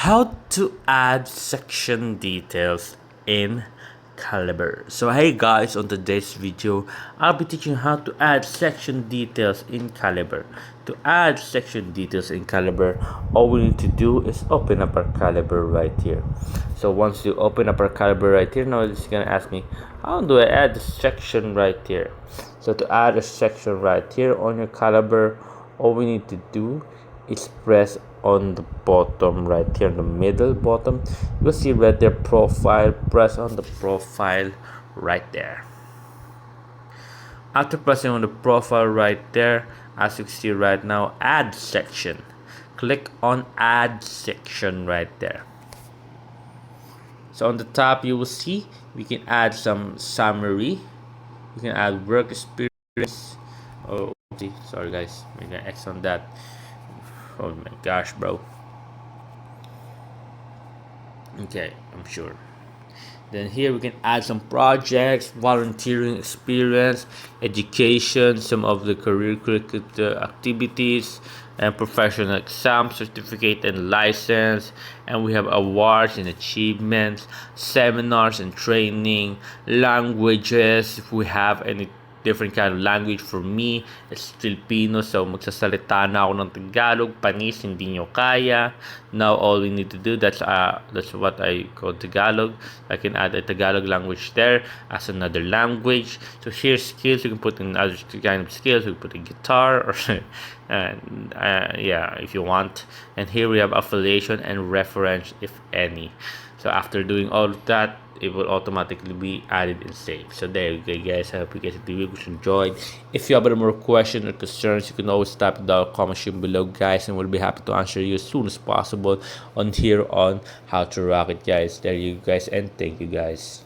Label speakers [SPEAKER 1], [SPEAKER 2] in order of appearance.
[SPEAKER 1] How to add section details in Kalibrr. So hey guys, on today's video I'll be teaching how to add section details in Kalibrr. To add section details in Kalibrr, all we need to do is open up our Kalibrr right here. So once you open up our Kalibrr right here, now it's gonna ask me, how do I add the section right here? So to add a section right here on your Kalibrr, all we need to do is press on the bottom right here, in the middle bottom. You'll see right there, profile. Press on the profile right there. After pressing on the profile right there, as you can see right now, add section. Click on add section right there. So on the top you will see we can add some summary. You can add work experience. Oh, sorry guys, we're gonna X on that. Oh my gosh, bro. Okay, I'm sure. Then here we can add some projects, volunteering experience, education, some of the career activities, and professional exam certificate and license. And we have awards and achievements, seminars and training, languages, if we have any different kind of language. For me, it's Filipino, so magsasalita na ako ng Tagalog. Panis, hindi nyo kaya. Now, all we need to do, that's what I call Tagalog. I can add a Tagalog language there as another language. So here's skills. You can put in other kind of skills. You can put in guitar or yeah, if you want. And here we have affiliation and reference, if any. So after doing all of that, it will automatically be added and saved. So there you go, guys. I hope you guys enjoyed. If you have any more questions or concerns, you can always type in the comment section below, guys, and we'll be happy to answer you as soon as possible on here on How to Rock It, guys. There you guys, and thank you, guys.